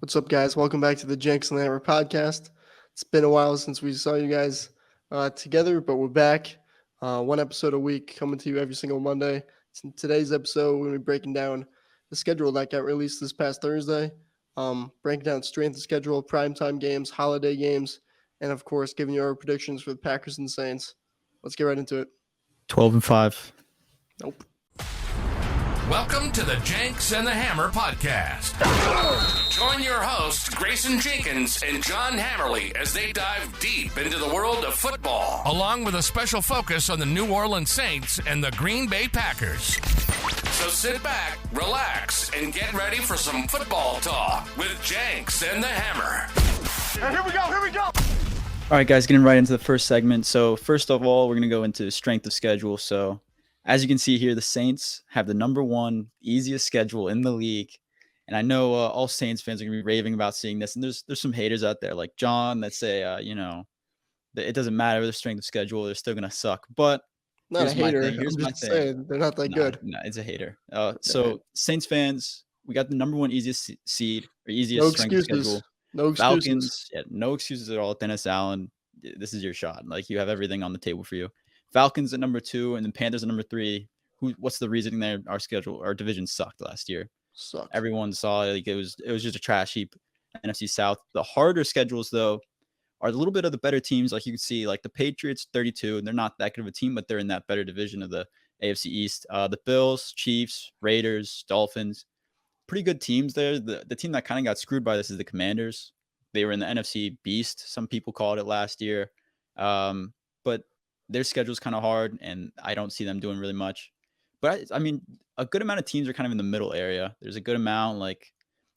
What's up, guys? Welcome back to the Jenks and the Hammer podcast. It's been a while since we saw you guys together, but we're back. One episode a week coming to you every single Monday. In today's episode, we're going to be breaking down the schedule that got released this past Thursday, breaking down strength of schedule, primetime games, holiday games, and of course, giving you our predictions for the Packers and Saints. Let's get right into it. 12-5. Nope. Welcome to the Jenks and the Hammer podcast. Join your hosts, Grayson Jenkins and John Hammerly, as they dive deep into the world of football, along with a special focus on the New Orleans Saints and the Green Bay Packers. So sit back, relax, and get ready for some football talk with Jenks and the Hammer. Here we go. All right, guys, getting right into the first segment. So first of all, we're going to go into strength of schedule. So as you can see here, the Saints have the number one easiest schedule in the league. And I know all Saints fans are going to be raving about seeing this. And there's some haters out there like John that say, that it doesn't matter the strength of schedule. They're still going to suck. But Not a hater. Here's I'm my just thing. saying they're not that good. No, it's a hater. So Saints fans, we got the number one easiest seed or easiest strength of schedule. No excuses. Falcons, no excuses at all. Dennis Allen, this is your shot. Like, you have everything on the table for you. Falcons at number 2, and then Panthers at number 3. What's the reasoning there? Our division sucked last year. Everyone saw like it was just a trash heap. NFC South. The harder schedules though are a little bit of the better teams. Like you can see, like the Patriots 32, and they're not that good of a team, but they're in that better division of the AFC East. The Bills, Chiefs, Raiders, Dolphins, pretty good teams there. The team that kind of got screwed by this is the Commanders. They were in the NFC Beast. Some people called it last year. But their schedule's kind of hard, and I don't see them doing really much. But I mean, a good amount of teams are kind of in the middle area. There's a good amount like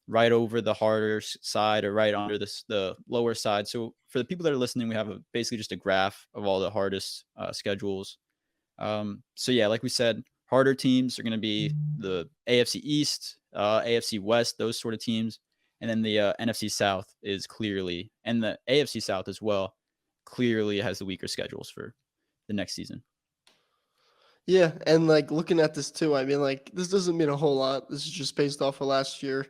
right over the harder side or right under the lower side. So for the people that are listening, we have basically just a graph of all the hardest schedules. So yeah, like we said, harder teams are going to be the AFC East, AFC West, those sort of teams. And then the NFC South is clearly, and the AFC South as well, clearly has the weaker schedules for the next season. Yeah, and like looking at this too, I mean, like this doesn't mean a whole lot. This is just based off of last year,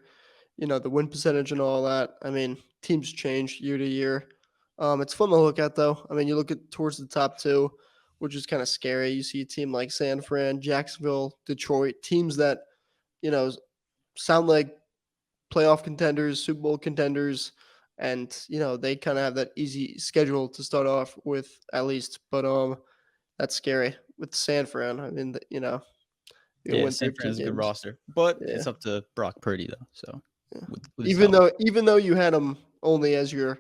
the win percentage and all that. I mean, teams change year to year. It's fun to look at though. I mean, you look at towards the top 2, which is kind of scary. You see a team like San Fran, Jacksonville, Detroit, teams that, sound like playoff contenders, Super Bowl contenders, and they kind of have that easy schedule to start off with at least. But that's scary with San Fran. I mean, San Fran's a good roster, but it's up to Brock Purdy though. So even though you had them only as your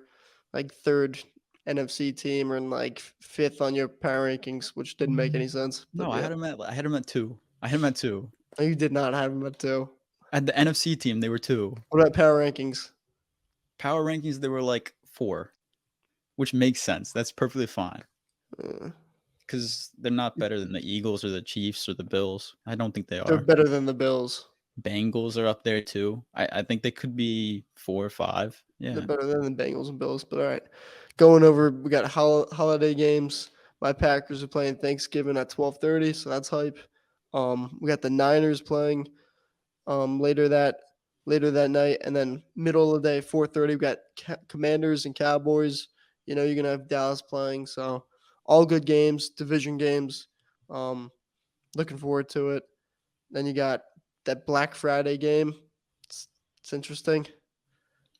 like third NFC team or like 5th on your power rankings, which didn't make any sense. No, I had him at 2. No, you did not have them at 2. At the NFC team, they were 2. What about power rankings? Power rankings, they were like 4, which makes sense. That's perfectly fine. Because they're not better than the Eagles or the Chiefs or the Bills. I don't think they are. They're better than the Bills. Bengals are up there too. I think they could be 4 or 5. Yeah, they're better than the Bengals and Bills. But all right, going over, we got holiday games. My Packers are playing Thanksgiving at 12:30, so that's hype. We got the Niners playing later that night, and then middle of the day 4:30, we got Commanders and Cowboys. You're gonna have Dallas playing, so all good games, division games. Looking forward to it. Then you got that Black Friday game. It's interesting.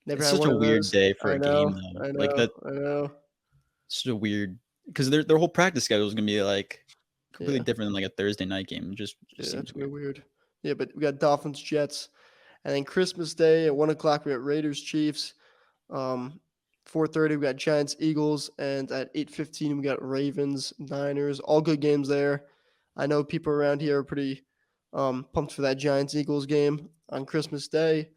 Never it's such a weird day for a game, though. I know, like that. I know. It's such a weird because their whole practice schedule is gonna be like completely different than like a Thursday night game. It just seems weird. Yeah, but we got Dolphins, Jets, and then Christmas Day at 1:00 we got Raiders, Chiefs. 4:30 we got Giants, Eagles, and at 8:15 we got Ravens, Niners. All good games there. I know people around here are pretty pumped for that Giants, Eagles game on Christmas Day.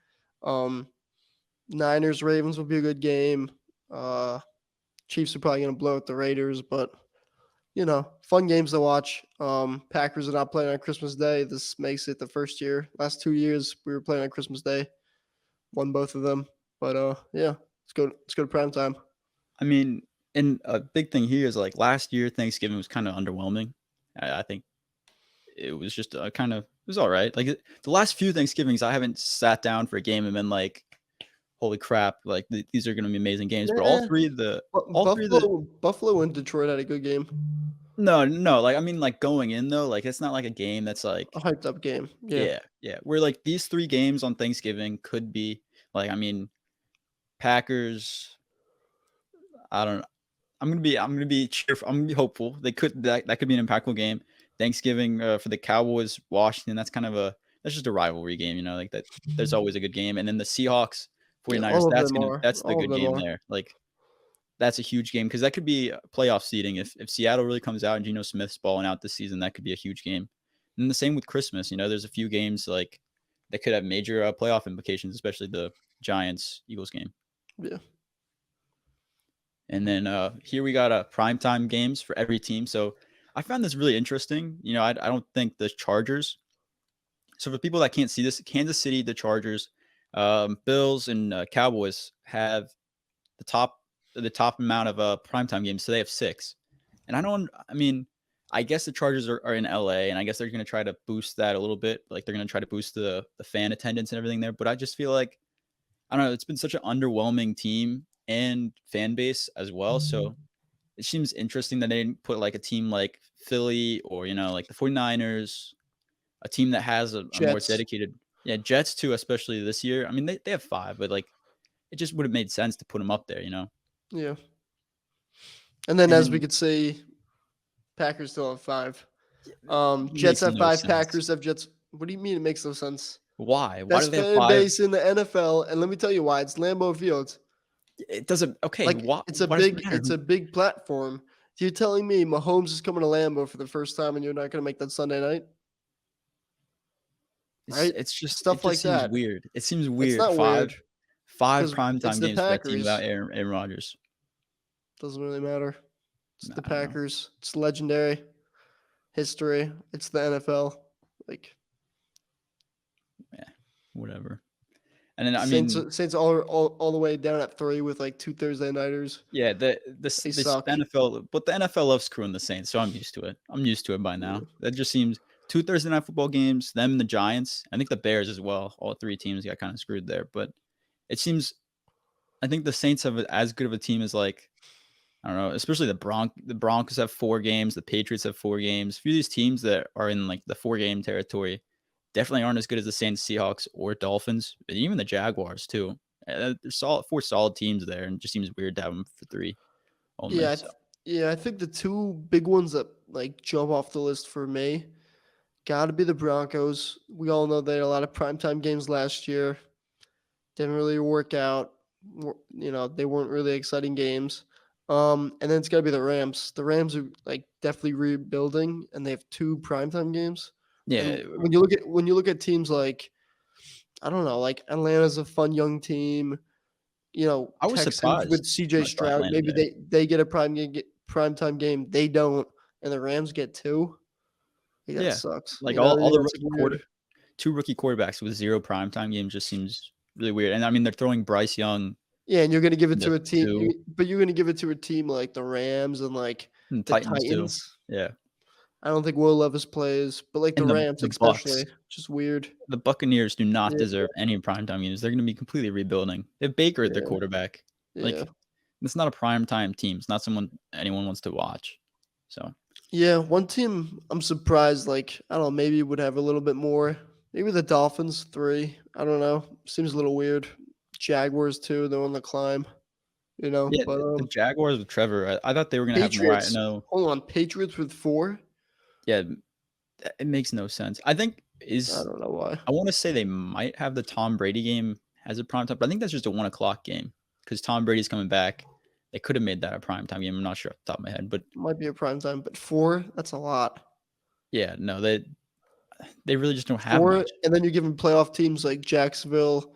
Niners, Ravens will be a good game. Chiefs are probably going to blow out the Raiders, but fun games to watch. Packers are not playing on Christmas Day. This makes it the first year. Last 2 years we were playing on Christmas Day. Won both of them, but let's go to prime time. I mean, and a big thing here is like last year Thanksgiving was kind of underwhelming. I think it was just it was all right. Like the last few Thanksgivings, I haven't sat down for a game and been like, holy crap, like these are going to be amazing games. But Nah, Buffalo and Detroit had a good game. no, like I mean, like going in though, like it's not like a game that's like A hyped up game. Yeah. yeah. Where like these 3 games on Thanksgiving could be like, I mean, Packers. I don't know. I'm gonna be cheerful. I'm gonna be hopeful. That could be an impactful game. Thanksgiving for the Cowboys, Washington. That's just a rivalry game, you know. Like that, there's always a good game. And then the Seahawks, Yeah, 49ers. all of them are. That's the All of good them game are. there. Like that's a huge game because that could be playoff seeding. If Seattle really comes out and Geno Smith's balling out this season, that could be a huge game. And the same with Christmas. You know, there's a few games like that could have major playoff implications, especially the Giants Eagles game. Yeah. And then here we got primetime games for every team. So I found this really interesting. You know, I don't think the Chargers. So for people that can't see this, Kansas City, the Chargers, Bills, and Cowboys have the top amount of primetime games. So they have 6. And I mean, I guess the Chargers are in LA, and I guess they're going to try to boost that a little bit. Like they're going to try to boost the fan attendance and everything there. But I just feel like, I don't know, it's been such an underwhelming team and fan base as well. So it seems interesting that they didn't put like a team like Philly or, you know, like the 49ers, a team that has a more Jets. dedicated, Jets too, especially this year. I mean, they have 5, but like it just would have made sense to put them up there, you know? Yeah. And then, And as we then could see, Packers still have 5. it Jets makes have no 5. sense. Packers have Jets. What do you mean it makes no sense? Why? Why do Best they have fan 5? base in the NFL, and let me tell you why. It's Lambeau Field. It doesn't. Okay, Like why does it matter? it's a big platform. You're telling me Mahomes is coming to Lambeau for the first time, and you're not going to make that Sunday night, right? It's just Stuff like seems that. weird. It seems It's weird. not weird Five because it's primetime the games for a team without Packers. Aaron Rodgers. Doesn't really matter. It's I the don't know. Packers. It's legendary history. It's the NFL. Like Whatever. And then I Saints, mean, Saints all the way down at 3 with like 2 Thursday nighters. yeah, the They this suck. NFL, but the NFL loves screwing the Saints, so I'm used to it. I'm used to it by now. That just seems 2 Thursday night football games, them and the Giants. I think the Bears as well. All 3 teams got kind of screwed there, but it seems I think the Saints have as good of a team as like I don't know, especially the Broncos have 4 games, the Patriots have 4 games. A few of these teams that are in like the 4-game territory definitely aren't as good as the Saints, Seahawks, or Dolphins, and even the Jaguars too. There's 4 solid teams there, and it just seems weird to have them for 3 only. Yeah, So I think the 2 big ones that like jump off the list for me got to be the Broncos. We all know they had a lot of primetime games last year. Didn't really work out. You know, they weren't really exciting games. And then it's got to be the Rams. The Rams are like definitely rebuilding, and they have 2 primetime games. yeah, And when you look at teams like, I don't know, like Atlanta's a fun young team. You know, I was Texans with surprised CJ when I saw Stroud. Atlanta Maybe there. they get a primetime game. They don't, and the Rams get 2. Like, that Yeah, sucks. like You know what I all mean? the That's weird. 2 rookie quarterbacks with 0 primetime games just seems really weird. And I mean, they're throwing Bryce Young Yeah, and you're gonna give it in to the a team, 2 but you're gonna give it to a team like the Rams and like and the Titans too. Titans. Yeah, I don't think Will Levis plays, but like the and Rams the especially, Bucks. just weird. The Buccaneers do not Yeah, deserve any primetime games. They're going to be completely rebuilding. They have Baker at their yeah, quarterback. yeah. Like, it's not a primetime team. It's not someone anyone wants to watch. So, Yeah, one team I'm surprised, like, I don't know, maybe would have a little bit more. Maybe the Dolphins 3. I don't know. Seems a little weird. Jaguars 2, they're on the climb, you know. yeah, But the Jaguars with Trevor, I thought they were going to have more. I Patriots, know. hold on, Patriots with 4? Yeah, it makes no sense. I think I don't know why. I want to say they might have the Tom Brady game as a primetime, but I think that's just a 1:00 game because Tom Brady's coming back. They could have made that a primetime game. I'm not sure off the top of my head, but Might be a prime time, but 4, that's a lot. yeah, no, they really just don't have 4, much. and then you're giving playoff teams like Jacksonville,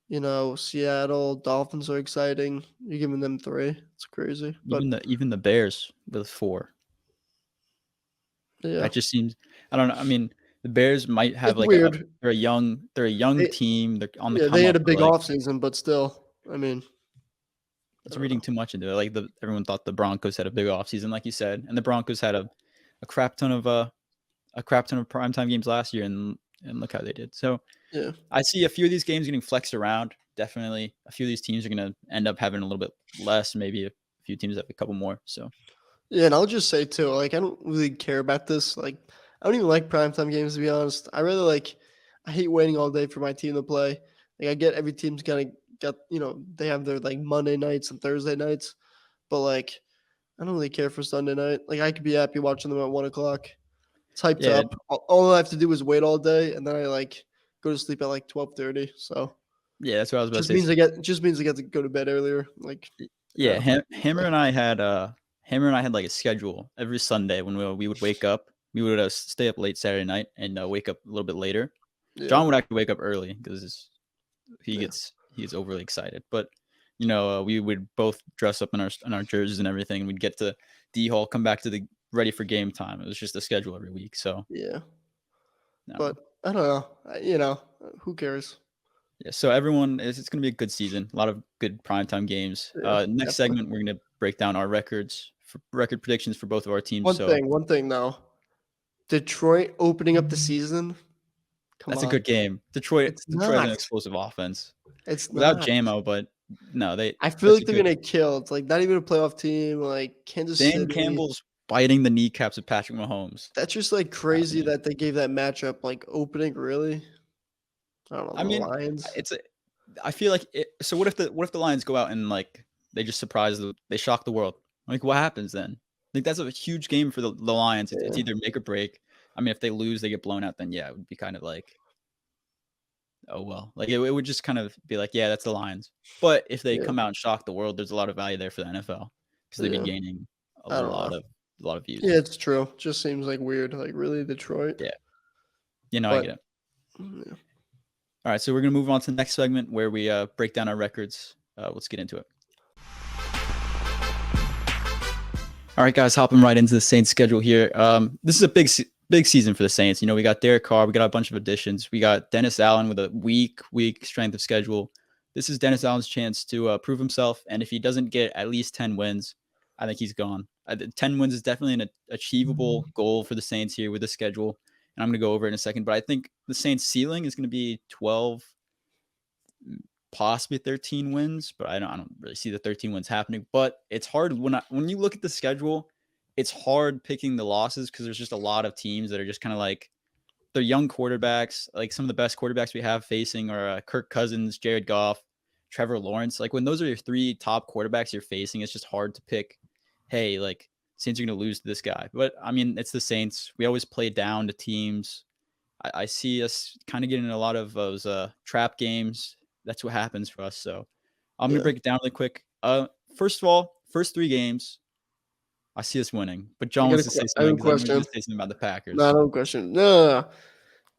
you know, Seattle, Dolphins are exciting. You're giving them 3. It's crazy. But Even the Bears with 4. yeah, That just seems I don't know. I mean, the Bears might have it's like weird. they're a young They, team. They're on the yeah, come they had up. a But big like offseason, but still, I mean, I it's don't reading know. too much into it. Like everyone thought the Broncos had a big offseason, like you said, and the Broncos had a crap ton of primetime games last year, and look how they did. So Yeah. I see a few of these games getting flexed around. definitely a few of these teams are going to end up having a little bit less. Maybe a few teams have a couple more. So Yeah, and I'll just say too, like I don't really care about this. Like I don't even like primetime games to be honest. I hate waiting all day for my team to play. Like I get every team's kind of got they have their like Monday nights and Thursday nights, but like I don't really care for Sunday night. Like I could be happy watching them at 1 o'clock. It's hyped yeah, up. All I have to do is wait all day, and then I like go to sleep at like 12:30. So yeah, that's what I was about just to say. means I get just means I get to go to bed earlier. Like Yeah, yeah, Hammer and I had like a schedule every Sunday when we would wake up. We would stay up late Saturday night and wake up a little bit later. yeah, John would actually wake up early because he yeah, gets overly excited. But we would both dress up in our jerseys and everything. And we'd get to D Hall, come back to the ready for game time. It was just a schedule every week. So yeah. no. But I don't know. Who cares? Yeah, so everyone, it's going to be a good season. A lot of good primetime games. Yeah, Next definitely. segment, we're going to break down our record predictions for both of our teams. One thing though. Detroit opening up the season. Come That's a on. good game. Detroit It's has an not. explosive offense It's without not. JMO, but no, I feel that's like a they're good. gonna kill. It's like not even a playoff team. Like Kansas Dan City. Campbell's biting the kneecaps of Patrick Mahomes. That's just like crazy that they gave that matchup like opening. Really, I don't know I the mean, Lions. I feel like so what if the Lions go out and like they just they shock the world? Like what happens then? Like that's a huge game for the Lions. It's Yeah. either make or break. I mean, if they lose, they get blown out. Then yeah, it would be kind of like, oh well. Like it would just kind of be like, yeah, that's the Lions. But if they Yeah, come out and shock the world, there's a lot of value there for the NFL because they'd be yeah. gaining a I don't know. lot of views. Yeah, it's true. Just seems like weird. Like really, Detroit. Yeah, I But get it. yeah. All right, so we're gonna move on to the next segment where we break down our records. Let's get into it. All right, guys, hopping right into the Saints schedule here. This is a big season for the Saints. We got Derek Carr, we got a bunch of additions. We got Dennis Allen with a weak strength of schedule. This is Dennis Allen's chance to prove himself, and if he doesn't get at least 10 wins, I think he's gone. 10 wins is definitely an achievable goal for the Saints here with the schedule, and I'm going to go over it in a second. But I think the Saints' ceiling is going to be 12, possibly 13 wins, but I don't really see the 13 wins happening. But it's hard when you look at the schedule, it's hard picking the losses because there's just a lot of teams that are just kind of like they're young quarterbacks. Like some of the best quarterbacks we have facing are Kirk Cousins, Jared Goff, Trevor Lawrence. Like when those are your three top quarterbacks you're facing, it's just hard to pick. Hey, like Saints are going to lose to this guy. But I mean, it's the Saints. We always play down to teams. I see us kind of getting in a lot of those trap games. That's what happens for us. So I'm going to break it down really quick. First of all, first 3 games, I see us winning. But John wants to say I have something a because I want you question. to say something about the Packers. No, I don't question. No.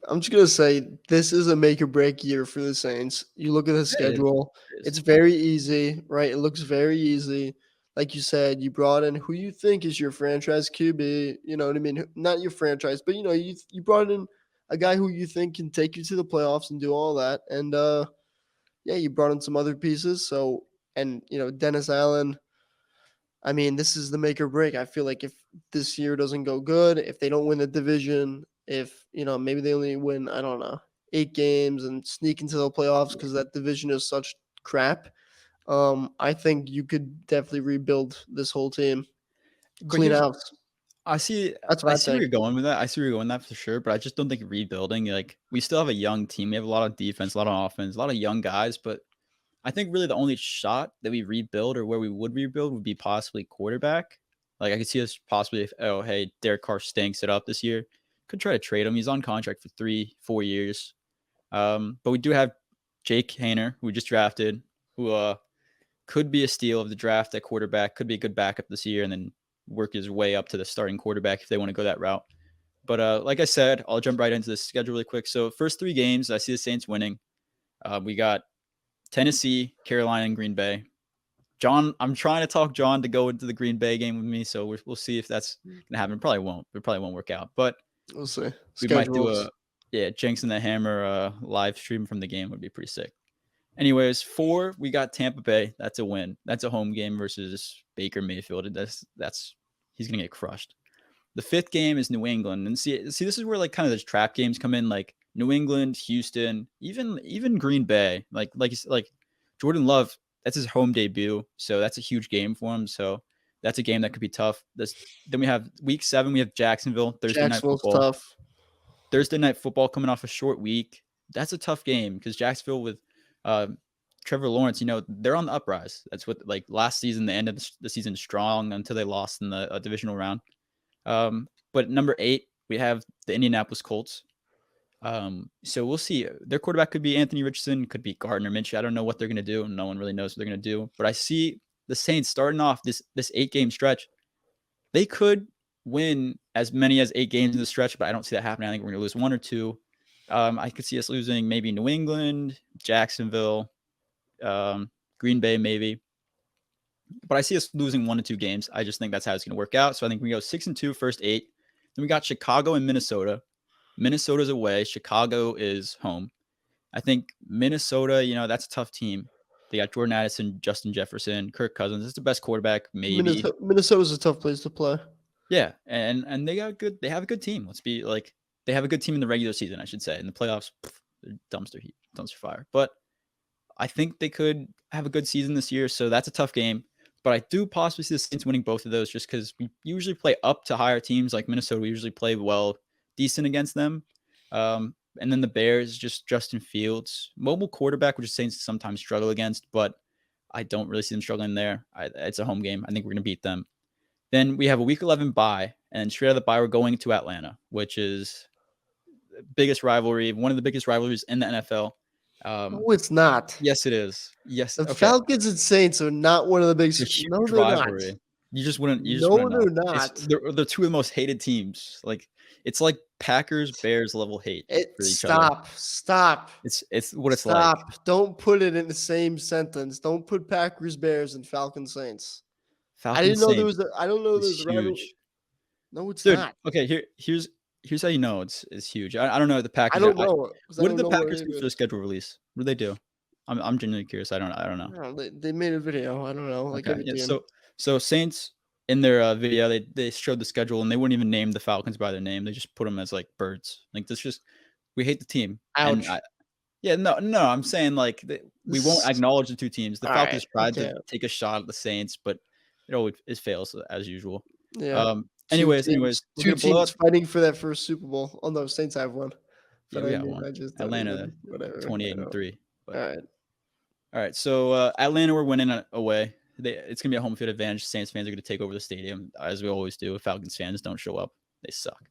I'm just gonna say this is a make or break year for the Saints. You look at the schedule; It is. it's very easy, right? It looks very easy. Like you said, you brought in who you think is your franchise QB. You know what I mean? Not your franchise, but you brought in a guy who you think can take you to the playoffs and do all that. And yeah, you brought in some other pieces. So and Dennis Allen. I mean, this is the make or break. I feel like if this year doesn't go good, if they don't win the division, if maybe they only win, I don't know, 8 games and sneak into the playoffs because that division is such crap. I think you could definitely rebuild this whole team, clean house. I see. That's what I I see where think. you're going with that. I see where you're going with that for sure. But I just don't think rebuilding. Like we still have a young team. We have a lot of defense, a lot of offense, a lot of young guys. But I think really the only shot that we rebuild or where we would rebuild would be possibly quarterback. Like I could see us possibly hey, Derek Carr stinks it up this year. Could try to trade him. He's on contract for 3-4 years. But we do have Jake Haener, who we just drafted, who could be a steal of the draft at quarterback. Could be a good backup this year, and then work his way up to the starting quarterback if they want to go that route. But like I said, I'll jump right into the schedule really quick. So first 3 games, I see the Saints winning. We got Tennessee, Carolina, and Green Bay. John, I'm trying to talk John to go into the Green Bay game with me, so we'll see if that's gonna happen. It probably won't work out, but We'll see. we might do Jenks and the Hammer live stream from the game would be pretty sick. Anyways, 4, we got Tampa Bay. That's a win. That's a home game versus Baker Mayfield. That's he's gonna get crushed. The 5th game is New England, and see this is where like kind of those trap games come in, like New England, Houston, even Green Bay. Like Jordan Love, that's his home debut, so that's a huge game for him. So that's a game that could be tough. Then we have week 7. We have Jacksonville Thursday night Jacksonville's football. tough. Thursday night football coming off a short week. That's a tough game because Jacksonville with Trevor Lawrence, they're on the uprise. That's what last season they ended the season strong until they lost in the divisional round. But number 8, we have the Indianapolis Colts. So we'll see. Their quarterback could be Anthony Richardson, could be Gardner Minshew. I don't know what they're going to do. No one really knows what they're going to do. But I see the Saints starting off this 8-game stretch. They could win as many as 8 games in the stretch, but I don't see that happening. I think we're going to lose 1 or 2. I could see us losing maybe New England, Jacksonville, Green Bay maybe. But I see us losing 1 to 2 games. I just think that's how it's going to work out. So I think we go 6-2 first 8. Then we got Chicago and Minnesota. Minnesota's away. Chicago is home. I think Minnesota, that's a tough team. They got Jordan Addison, Justin Jefferson, Kirk Cousins. It's the best quarterback, maybe. Minnesota's a tough place to play. Yeah, and they have a good team. They have a good team in the regular season, I should say. In the playoffs, they're dumpster fire. But I think they could have a good season this year, so that's a tough game. But I do possibly see the Saints winning both of those just because we usually play up to higher teams like Minnesota. We usually play decent against them. And then the Bears, just Justin Fields. Mobile quarterback, which Saints sometimes struggle against, but I don't really see them struggling there. It's a home game. I think we're going to beat them. Then we have a Week 11 bye, and straight out of the bye, we're going to Atlanta, which is the biggest rivalry, one of the biggest rivalries in the NFL. No, it's not. Yes, it is. Yes, The okay. Falcons and Saints are not one of the big. It's a huge No, they're rivalry. not. You just wouldn't. No, they're know. not. They're 2 of the most hated teams. It's like Packers Bears level hate for each other. Stop. It's what it's like. Stop. Don't put it in the same sentence. Don't put Packers Bears and Falcons Saints. I didn't know there was. I don't know there's a rivalry. Huge. No, it's Dude, not. okay, here's how you know it's huge. I don't know the Packers. I don't know. What did the Packers do for their schedule release? What did they do? I'm genuinely curious. I don't know. They made a video. I don't know. Like Okay, yeah, so Saints in their video they showed the schedule and they wouldn't even name the Falcons by their name. They just put them as like birds. We hate the team. Ouch. No. I'm saying we won't acknowledge the 2 teams. The Falcons tried to take a shot at the Saints, but it fails as usual. Yeah. Anyways, 2 teams fighting for that first Super Bowl. Oh no, Saints have one. Yeah, we got one. Atlanta, 28-3. All right. So Atlanta, we're winning away. It's gonna be a home field advantage. Saints fans are gonna take over the stadium as we always do. If Falcons fans don't show up, they suck.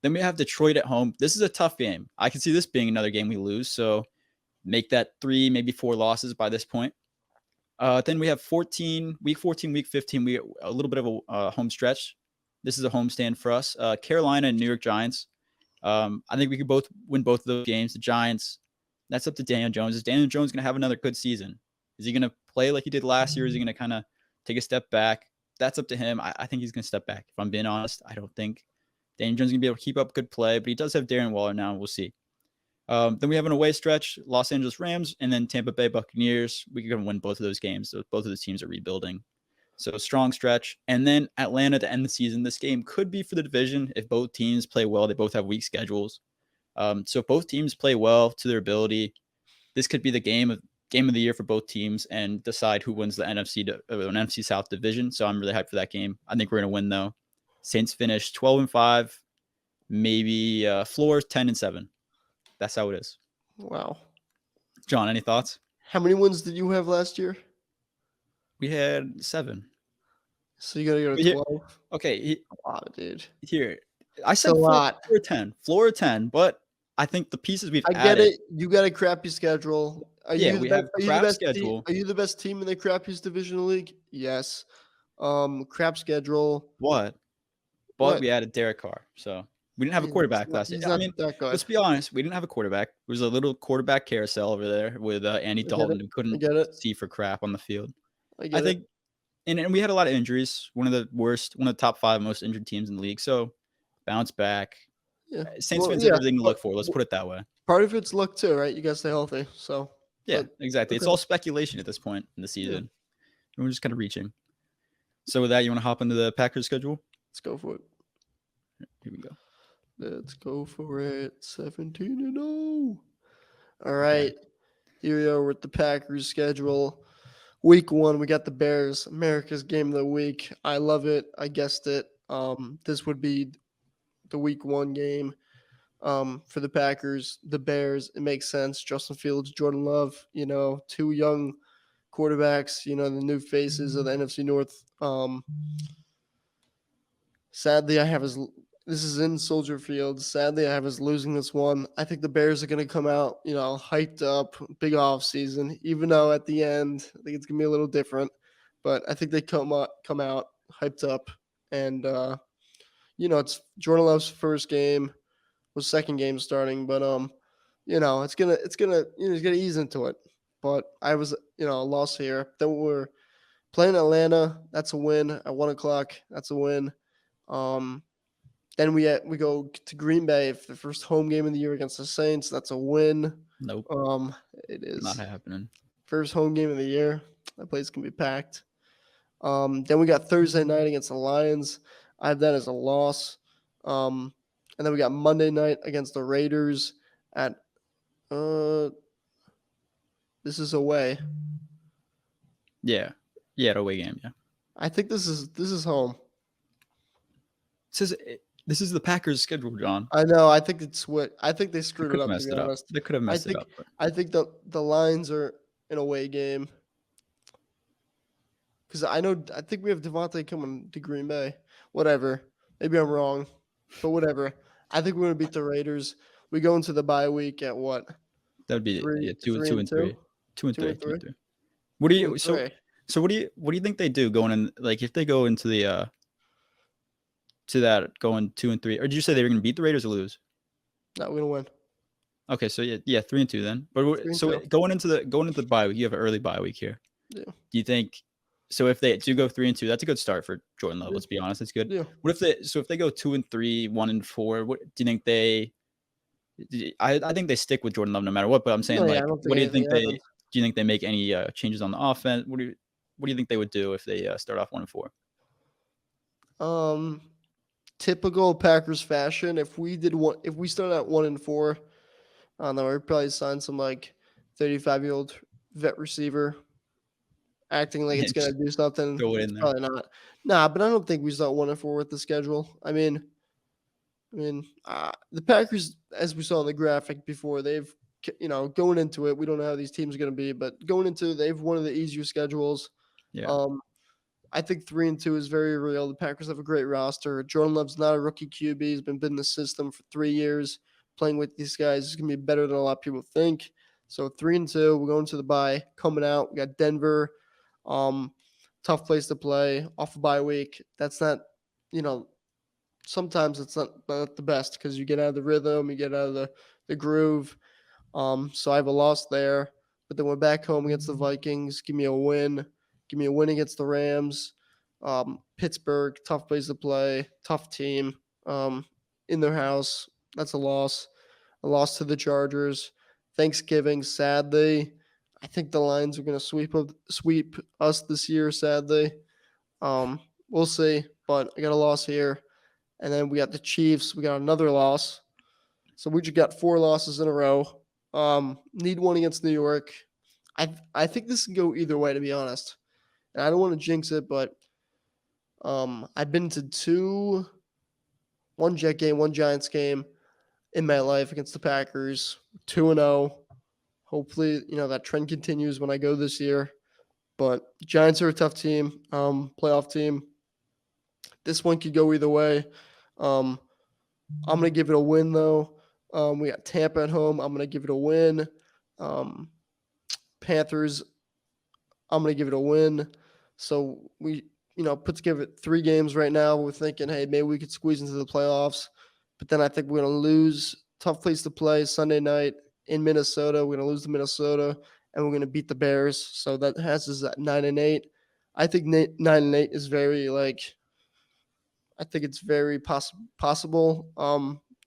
Then we have Detroit at home. This is a tough game. I can see this being another game we lose. So make that 3, maybe 4 losses by this point. Then we have week 14, week 15. We a little bit of a home stretch. This is a homestand for us. Carolina and New York Giants. I think we could both win both of those games. The Giants, that's up to Daniel Jones. Is Daniel Jones going to have another good season? Is he going to play like he did last year? Is he going to kind of take a step back? That's up to him. I think he's going to step back. If I'm being honest, I don't think Daniel Jones is going to be able to keep up good play, but he does have Darren Waller now. We'll see. Then we have an away stretch, Los Angeles Rams, and then Tampa Bay Buccaneers. We can win both of those games. So both of those teams are rebuilding. So a strong stretch. And then Atlanta to end the season. This game could be for the division if both teams play well. They both have weak schedules. So if both teams play well to their ability, this could be the game of the year for both teams and decide who wins the NFC South division. So I'm really hyped for that game. I think we're going to win though. Saints finish 12-5, maybe floor 10-7. That's how it is. Wow. John, any thoughts? How many wins did you have last year? We had 7. So you got to go to 12. Okay. Wow, dude. Here, I said floor 10, but I think the pieces we've added. I get it. You got a crappy schedule. We have crap schedule. Are you the best team in the crappiest division of the league? Yes. Crap schedule. What? But we added Derek Carr, so we didn't have a quarterback last year. I mean, let's be honest. We didn't have a quarterback. There was a little quarterback carousel over there with Andy Dalton who couldn't see for crap on the field. I think, and we had a lot of injuries. One of the top 5 most injured teams in the league. So bounce back. Yeah. Saints fans have everything to look for. Let's put it that way. Part of it's luck too, right? You got to stay healthy. So exactly. It's all speculation at this point in the season. We're just kind of reaching. So with that, you want to hop into the Packers schedule? Let's go for it. Here we go. Let's go for it. 17-0. All right. Here we are with the Packers schedule. Week 1, we got the Bears, America's game of the week. I love it. I guessed it. This would be the week 1 game for the Packers, the Bears. It makes sense. Justin Fields, Jordan Love, two young quarterbacks, the new faces of the NFC North. Sadly, this is in Soldier Field. Sadly, I have us losing this one. I think the Bears are going to come out, hyped up, big off season. Even though at the end, I think it's going to be a little different, but I think they come out hyped up, and it's Jordan Love's first game, was second game starting, but he's gonna ease into it. But I was a loss here. Then we're playing Atlanta. That's a win at 1:00. That's a win. Then we go to Green Bay for the first home game of the year against the Saints. That's a win. Nope. It is Not happening. first home game of the year. That place can be packed. Then we got Thursday night against the Lions. I have that as a loss. And then we got Monday night against the Raiders at this is away. Yeah, away game. Yeah. I think this is home. This is the Packers' schedule, John. I know. I think it's what I think they They screwed could it have up. messed To be it up. honest, They could have messed it up. But I think the Lions are an away game because I think we have Devontae coming to Green Bay. Whatever. Maybe I'm wrong, but whatever. I think we're gonna beat the Raiders. We go into the bye week at what? that would be two and three. 2-3. What do 2 you and so 3. so what do you think they do going in, like, if they go into the to that going 2-3, or did you say they were going to beat the Raiders or lose? No, we're gonna win. Okay, so yeah, 3-2 then. But 3-2. going into the bye week, you have an early bye week here. Yeah. Do you think? So if they do go 3-2, that's a good start for Jordan Love. Yeah. Let's be honest, it's good. Yeah. What if they go 2-3, 1-4? What do you think they? I think they stick with Jordan Love no matter what. But I'm saying, No, like, I don't what do you anything think happens. Do you think they make any changes on the offense? What do you think they would do if they start off 1-4? Typical Packers fashion. If we started at 1-4, I don't know, we'd probably sign some like 35-year-old vet receiver, acting like it's Yeah, gonna do something. throw it It's in there. probably not. Nah, but I don't think we start 1-4 with the schedule. I mean, the Packers, as we saw in the graphic before, they've going into it, we don't know how these teams are going to be, but going into it, they've one of the easier schedules. Yeah. I think 3-2 is very real. The Packers have a great roster. Jordan Love's not a rookie QB. He's been in the system for 3 years. Playing with these guys is going to be better than a lot of people think. So 3-2, we're going to the bye. Coming out, we got Denver. Tough place to play off a bye week. That's not, sometimes it's not the best because you get out of the rhythm, you get out of the groove. So I have a loss there. But then we're back home against the Vikings. Give me a win. Give me a win against the Rams. Pittsburgh, tough place to play, tough team. In their house, that's a loss. A loss to the Chargers. Thanksgiving, sadly, I think the Lions are going to sweep us this year. Sadly, we'll see. But I got a loss here, and then we got the Chiefs. We got another loss. So we just got 4 losses in a row. Need one against New York. I think this can go either way, to be honest. And I don't want to jinx it, but I've been to one Jet game, one Giants game in my life against the Packers, 2-0. Hopefully, that trend continues when I go this year. But Giants are a tough team, playoff team. This one could go either way. I'm going to give it a win, though. We got Tampa at home. I'm going to give it a win. Panthers, I'm going to give it a win. So we, put together 3 games right now. We're thinking, hey, maybe we could squeeze into the playoffs. But then I think we're going to lose. Tough place to play Sunday night in Minnesota. We're going to lose to Minnesota, and we're going to beat the Bears. So that has us at 9-8. I think 9-8 is very, I think it's very possible.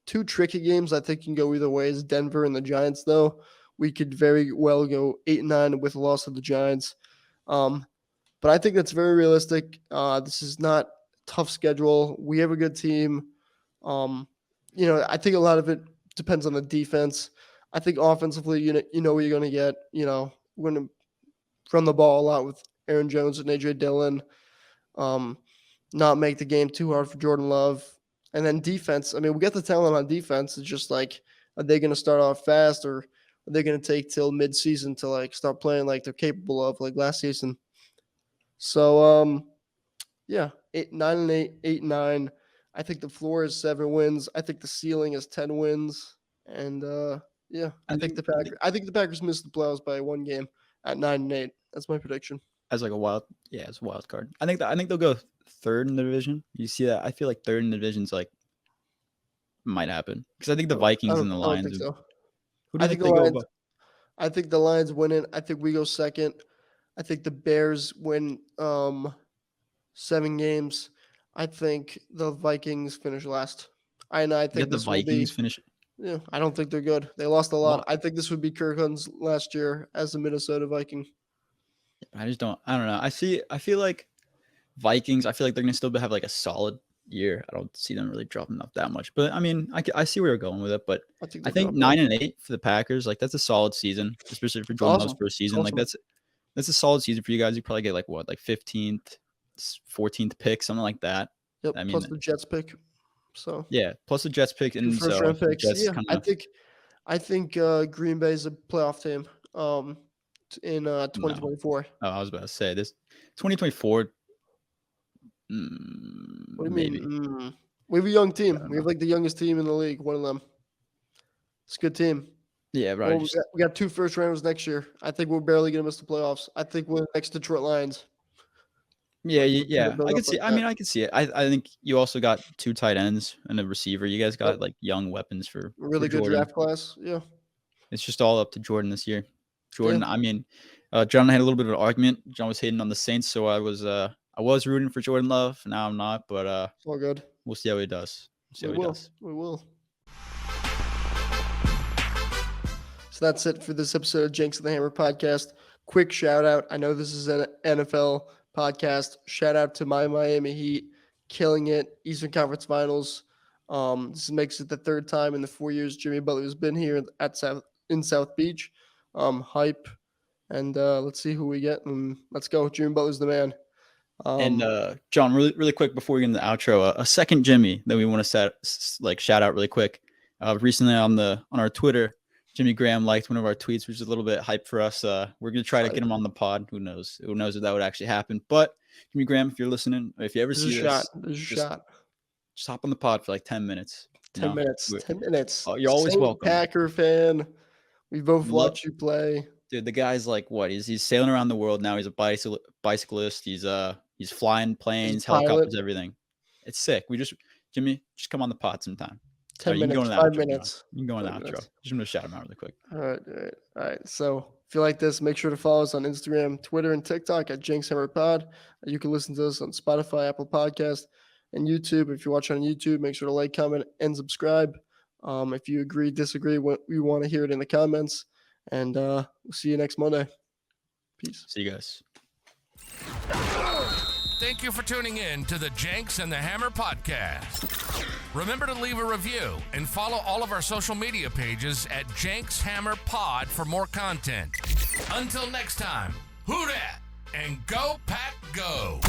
2 tricky games I think can go either way is Denver and the Giants, though. We could very well go 8-9 with a loss to the Giants. But I think that's very realistic. This is not a tough schedule. We have a good team. I think a lot of it depends on the defense. I think offensively, you know what you're going to get. We're going to run the ball a lot with Aaron Jones and AJ Dillon. Not make the game too hard for Jordan Love. And then defense. I mean, we got the talent on defense. It's just like, are they going to start off fast, or are they going to take till mid-season to like start playing like they're capable of, like last season? So, yeah, 9-8, 8-9. I think the floor is 7 wins. I think the ceiling is 10 wins. And yeah, I think the Packers missed the playoffs by 1 game at 9-8. That's my prediction. As like a wild card. I think they'll go third in the division. You see that? I feel like third in the division's like might happen because I think the Vikings and the Lions. I don't think so. Who do you think the they Lions, go? I think the Lions win it. I think we go second. I think the Bears win 7 games. I think the Vikings finish last. I think the Vikings finish. Yeah, I don't think they're good. They lost a lot. I think this would be Kirk Cousins last year as the Minnesota Viking. I don't know. I feel like Vikings. I feel like they're gonna still have like a solid year. I don't see them really dropping up that much. But I mean, I see where you're going with it. But I think 9-8 for the Packers. Like that's a solid season, especially for Jordan Love's first season. Awesome. Like that's a solid season for you guys. You probably get like 15th, 14th pick, something like that. Yep. I mean, plus the Jets pick. So yeah, plus the Jets pick and first round picks. Yeah, I think Green Bay is a playoff team. In 2024. No. Oh, I was about to say this 2024. What do you mean? We have a young team. We have like the youngest team in the league. One of them. It's a good team. Yeah, right. Well, we got 2 first rounders next year. I think we're barely gonna miss the playoffs. I think we're next to Detroit Lions. Yeah. I can see. I mean, I can see it. I think you also got 2 tight ends and a receiver. You guys got like young weapons for really good draft class. Yeah. It's just all up to Jordan this year. Jordan. Yeah. I mean, John and I had a little bit of an argument. John was hating on the Saints, so I was rooting for Jordan Love. Now I'm not, but it's all good. We'll see how he does. We will. So that's it for this episode of Jenks and the Hammer podcast. Quick shout out. I know this is an NFL podcast. Shout out to my Miami Heat, killing it. Eastern Conference Finals. This makes it the 3rd time in the 4 years Jimmy Butler has been here in South Beach. Hype. And let's see who we get. And let's go. Jimmy Butler's the man. And John, really quick before we get into the outro, a second Jimmy that we want to shout out really quick. Recently on our Twitter, Jimmy Graham liked one of our tweets, which is a little bit hype for us. We're gonna try to get him on the pod. Who knows if that would actually happen? But Jimmy Graham, if you're listening, if you ever see this, just hop on the pod for like 10 minutes. 10 minutes. Oh, you're always welcome. Packer fan. We both watch you play. Dude, the guy's like what? He's sailing around the world now. He's a bicyclist. He's flying planes, helicopters, everything. It's sick. Jimmy, just come on the pod sometime. 10 minutes, 5 minutes. You can go on the outro. Just going to shout him out really quick. All right. So if you like this, make sure to follow us on Instagram, Twitter, and TikTok at Jenks Hammer Pod. You can listen to us on Spotify, Apple Podcast, and YouTube. If you're watching on YouTube, make sure to like, comment, and subscribe. If you agree, disagree, we want to hear it in the comments. And we'll see you next Monday. Peace. See you guys. Thank you for tuning in to the Jenks and the Hammer podcast. Remember to leave a review and follow all of our social media pages at Jenks Hammer Pod for more content. Until next time, who dat and go Pack Go.